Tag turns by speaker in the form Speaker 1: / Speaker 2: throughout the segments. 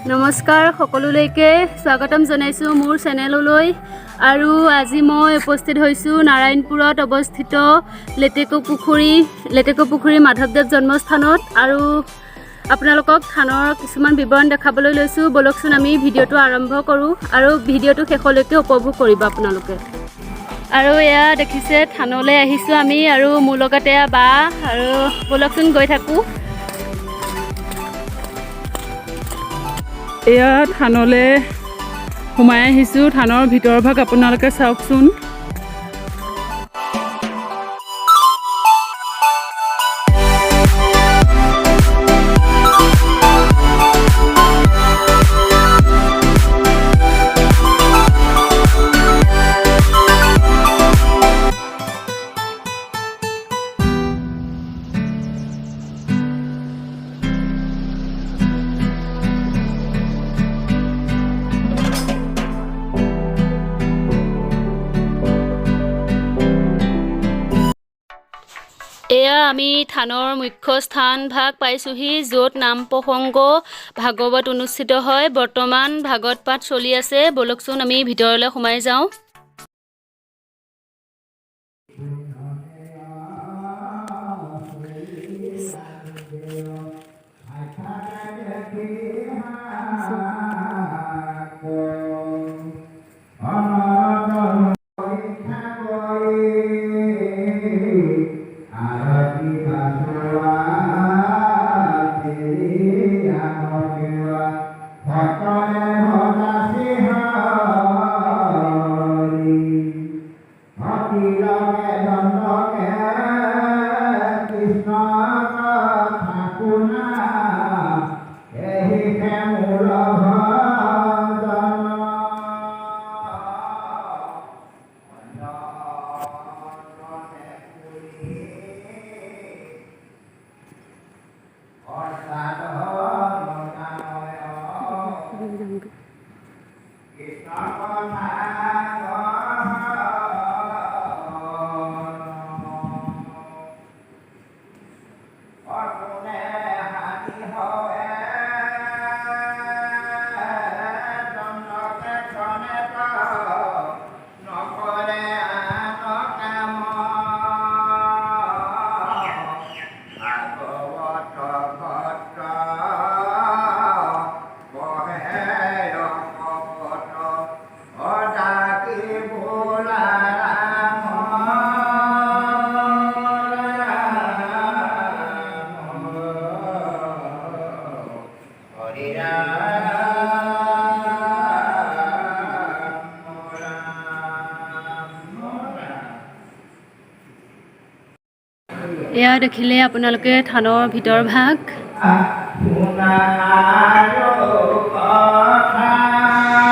Speaker 1: নমস্কাৰ সকলোলৈকে স্বাগতম জনাইছোঁ মোৰ চেনেললৈ আৰু আজি মই উপস্থিত হৈছোঁ নাৰায়ণপুৰত অৱস্থিত লেটেকু পুখুৰী মাধৱদেৱ জন্মস্থানত আৰু আপোনালোকক থানৰ কিছুমান বিৱৰণ দেখাবলৈ লৈছোঁ। বলকচোন আমি ভিডিঅ'টো আৰম্ভ কৰোঁ আৰু ভিডিঅ'টো শেষলৈকে উপভোগ কৰিব আপোনালোকে। আৰু এয়া দেখিছে থানলৈ আহিছোঁ আমি আৰু মোৰ লগতে বা আৰু বলকচোন গৈ থাকোঁ।
Speaker 2: এয়া থানলৈ সোমাই আহিছোঁ। থানৰ ভিতৰ ভাগ আপোনালোকে চাওকচোন।
Speaker 1: এয়া আমি থানৰ মুখ্য স্থান ভাগ পাইছোঁহি, য'ত নাম প্ৰসংগ ভাগৱত অনুষ্ঠিত হয়। বৰ্তমান ভাগৱত পাঠ চলি আছে। বলকচোন আমি ভিতৰলৈ সোমাই যাওঁ। এয়া দেখিলে আপোনালোকে থানৰ ভিতৰ ভাগ।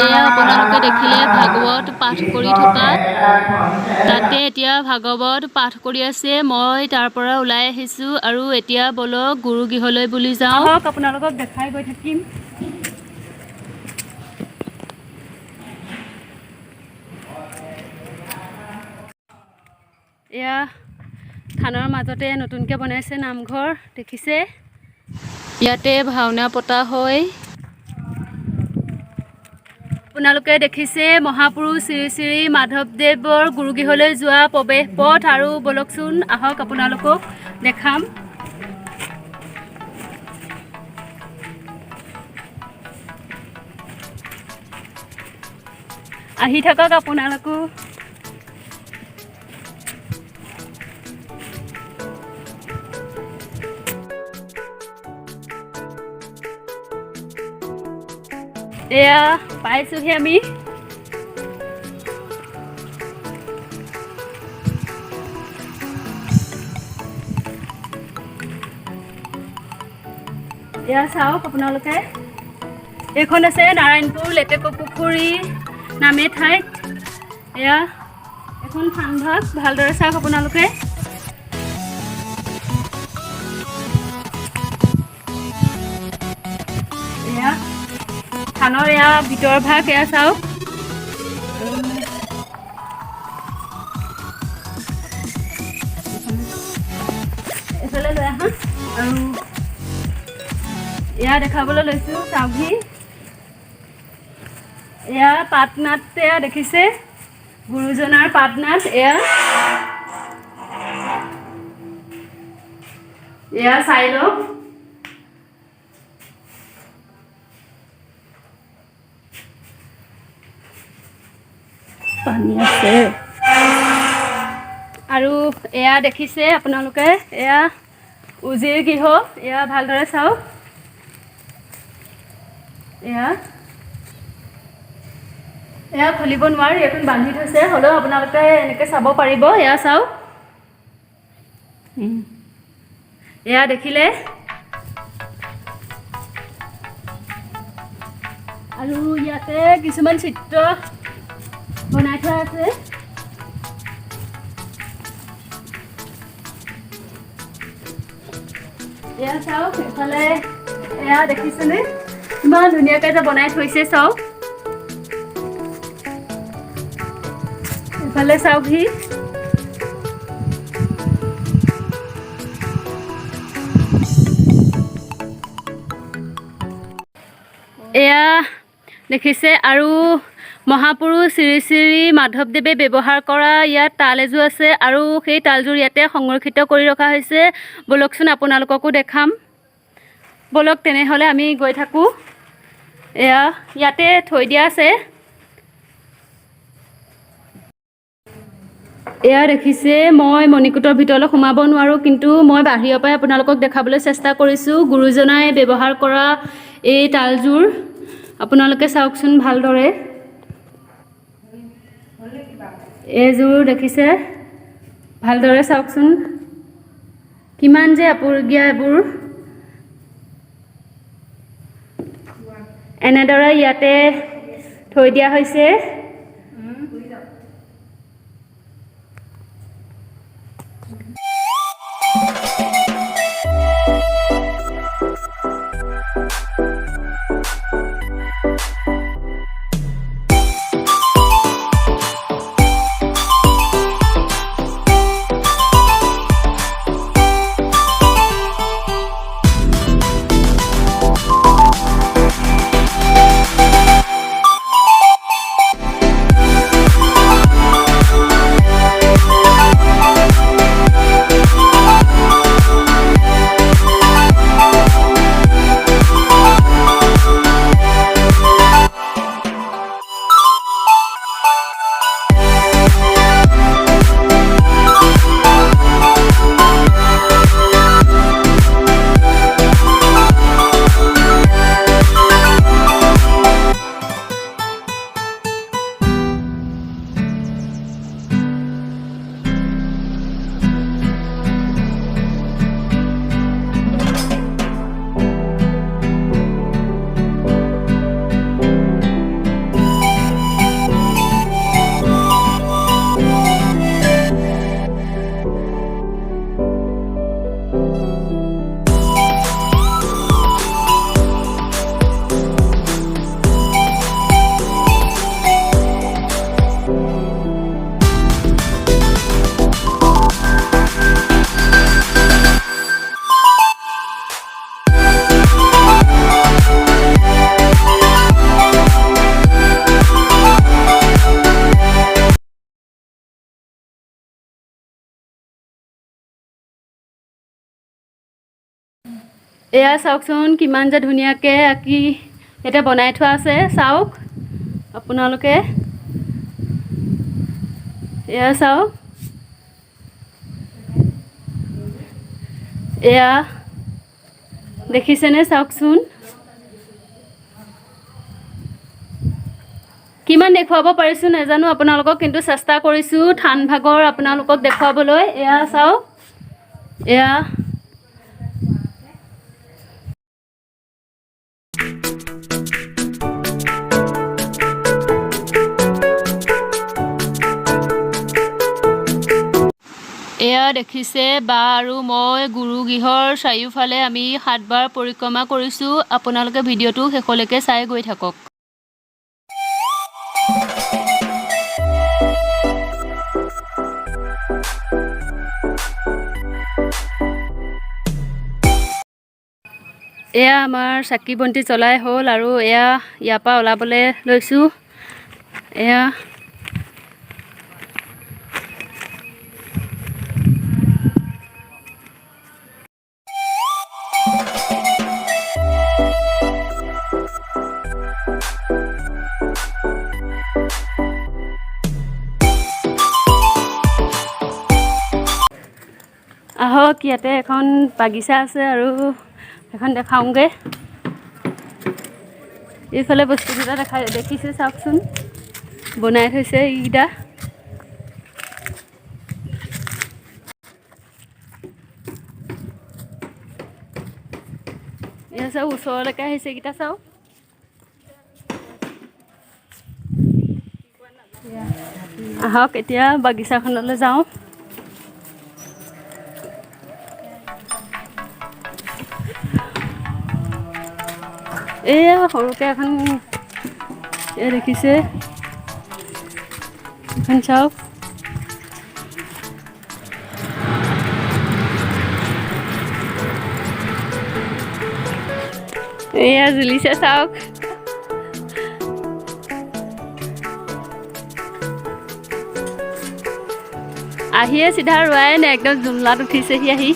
Speaker 1: এয়া আপোনালোকে দেখিলে ভাগৱত পাঠ কৰি থকা, তাতে এতিয়া ভাগৱত পাঠ কৰি আছে। মই তাৰ পৰা ওলাই আহিছোঁ আৰু এতিয়া বলক গুৰু গৃহলৈ বুলি যাওঁ। আপোনালোকক দেখাই গৈ থাকিম। এয়া থানৰ মাজতে নতুনকৈ বনাইছে নামঘৰ, দেখিছে। ইয়াতে ভাওনা পতা হয়। আপোনালোকে দেখিছে মহাপুৰুষ শ্ৰী শ্ৰী মাধৱদেৱৰ গুৰুগৃহলৈ যোৱা প্ৰৱেশ পথ। আৰু বলকচোন আহক আপোনালোকক দেখাম। আহি থাকক আপোনালোকো। এয়া পাইছোঁহি আমি। এয়া চাওক আপোনালোকে, এইখন আছে নাৰায়ণপুৰ লেটেকু পুখুৰী নামে ঠাইত। এয়া এখন থান ভাগ, ভালদৰে চাওক আপোনালোকে। এয়া থানৰ এয়া ভিতৰ ভাগ, এয়া চাওক। এইফালে লৈ আহা আৰু এয়া দেখাবলৈ লৈছোঁ চাউহি। এয়া পাটনাট এয়া দেখিছে গুৰুজনাৰ পাটনাট এয়া চাই লওক পানী আছে আৰু এয়া দেখিছে আপোনালোকে এয়া উজিৰ গৃহ এয়া ভালদৰে চাওক এয়া খুলিব নোৱাৰি এখন বান্ধি থৈছে হ'লেও আপোনালোকে এনেকৈ চাব পাৰিব এয়া চাওক এয়া দেখিলে আৰু ইয়াতে কিছুমান চিত্ৰ বনাই থোৱা আছে এয়া চাওক এফালে এয়া দেখিছেনে ইমান ধুনীয়াকৈ যে বনাই থৈছে চাওক এফালে চাওকহি এয়া দেখিছে আৰু মহাপুৰুষ শ্ৰী শ্ৰী মাধৱদেৱে ব্যৱহাৰ কৰা ইয়াত তাল এযোৰ আছে আৰু সেই তালযোৰ ইয়াতে সংৰক্ষিত কৰি ৰখা হৈছে বলকচোন আপোনালোককো দেখাম বলক তেনেহ'লে আমি গৈ থাকোঁ এয়া ইয়াতে থৈ দিয়া আছে এয়া দেখিছে মই মণিকূটৰ ভিতৰলৈ সোমাব নোৱাৰোঁ কিন্তু মই বাহিৰৰ পৰাই আপোনালোকক দেখাবলৈ চেষ্টা কৰিছোঁ গুৰুজনাই ব্যৱহাৰ কৰা এই তালযোৰ আপোনালোকে চাওকচোন ভালদৰে এইযোৰ দেখিছে ভালদৰে চাওকচোন কিমান যে আপুৰুগীয়া এইবোৰ এনেদৰে ইয়াতে থৈ দিয়া হৈছে এয়া চাওকচোন কিমান যে ধুনীয়াকৈ আঁকি ইয়াতে বনাই থোৱা আছে চাওক আপোনালোকে এয়া চাওক এয়া দেখিছেনে চাওকচোন কিমান দেখুৱাব পাৰিছোঁ নাজানো আপোনালোকক কিন্তু চেষ্টা কৰিছোঁ থান ভাগৰ আপোনালোকক দেখুৱাবলৈ এয়া চাওক এয়া এয়া দেখিছে বা আৰু মই গুৰুগৃহৰ চাৰিওফালে আমি 7 বাৰ পৰিক্ৰমা কৰিছোঁ আপোনালোকে ভিডিঅ'টো শেষলৈকে চাই গৈ থাকক এয়া আমাৰ চাকি বন্তি জ্বলাই হ'ল আৰু এয়া ইয়াৰ পৰা ওলাবলৈ লৈছোঁ এয়া আহক ইয়াতে এখন বাগিচা আছে আৰু এখন দেখাওঁগৈ এইফালে বস্তু দুটা দেখিছে চাওকচোন বনাই থৈছে এইকেইটা এয়া চাওক ওচৰলৈকে আহিছে এইকেইটা চাওক আহক এতিয়া বাগিচাখনলৈ যাওঁ এয়া সৰুকৈ এখন এয়া দেখিছে এখন চাওক এয়া জুলিছে চাওক আহিয়ে চিধা ৰোৱাই নাই একদম জুমলাত উঠিছেহি আহি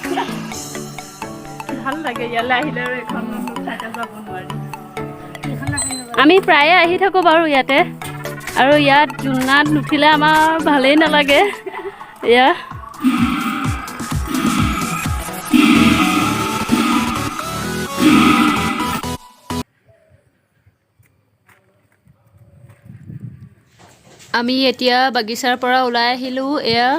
Speaker 2: ভাল লাগে ইয়ালৈ আহিলে আৰু এখন ঠাইতে যাব নোৱাৰি
Speaker 1: আমি প্ৰায়ে আহি থাকোঁ বাৰু ইয়াতে আৰু ইয়াত জুলনাত নুঠিলে আমাৰ ভালেই নালাগে এয়া আমি এতিয়া বাগিচাৰ পৰা ওলাই আহিলোঁ এয়া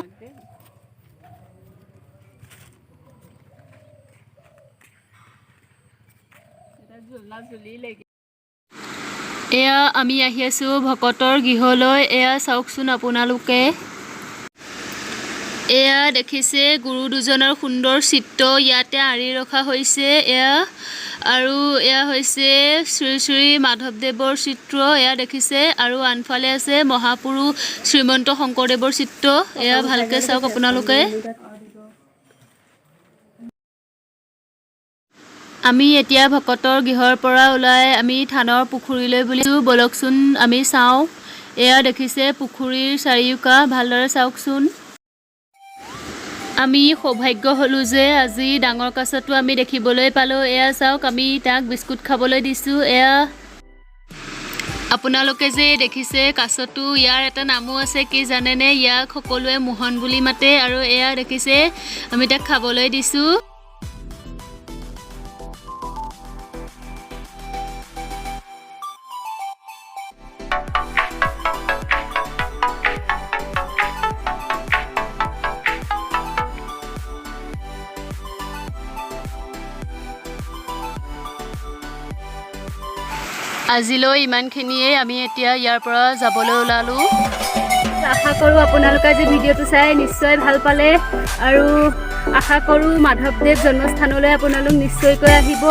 Speaker 1: এয়া আমি আহি আছোঁ ভকতৰ গৃহলৈ এয়া চাওকচোন আপোনালোকে এয়া দেখিছে গুৰু দুজনৰ সুন্দৰ চিত্ৰ ইয়াতে আঁৰি ৰখা হৈছে এয়া আৰু এয়া হৈছে শ্ৰী শ্ৰী মাধৱদেৱৰ চিত্ৰ এয়া দেখিছে আৰু আনফালে আছে মহাপুৰুষ শ্ৰীমন্ত শংকৰদেৱৰ চিত্ৰ এয়া ভালকৈ চাওক আপোনালোকে আমি এতিয়া ভকতৰ গৃহৰ পৰা ওলাই আমি থানৰ পুখুৰীলৈ বুলিছোঁ বলকচোন আমি চাওঁ এয়া দেখিছে পুখুৰীৰ চাৰিওকাষ ভালদৰে চাওকচোন আমি সৌভাগ্য হ'লোঁ যে আজি ডাঙৰ কাছটো আমি দেখিবলৈ পালোঁ এয়া চাওক আমি তাক বিস্কুট খাবলৈ দিছোঁ এয়া আপোনালোকে যে দেখিছে কাছটো ইয়াৰ এটা নামো আছে কি জানেনে ইয়াক সকলোৱে মোহন বুলি মাতে আৰু এয়া দেখিছে আমি তাক খাবলৈ দিছোঁ আজিলৈ ইমানখিনিয়েই আমি এতিয়া ইয়াৰ পৰা যাবলৈ ওলালোঁ আশা কৰোঁ আপোনালোকে আজি ভিডিঅ'টো চাই নিশ্চয় ভাল পালে আৰু আশা কৰোঁ মাধৱদেৱ জন্মস্থানলৈ আপোনালোক নিশ্চয়কৈ আহিব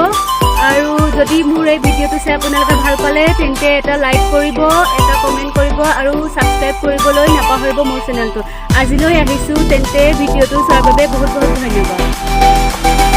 Speaker 1: আৰু যদি মোৰ এই ভিডিঅ'টো চাই আপোনালোকে ভাল পালে তেন্তে এটা লাইক কৰিব এটা কমেণ্ট কৰিব আৰু ছাবস্ক্ৰাইব কৰিবলৈ নাপাহৰিব মোৰ চেনেলটো আজিলৈ আহিছোঁ তেন্তে ভিডিঅ'টো চোৱাৰ বাবে বহুত বহুত ধন্যবাদ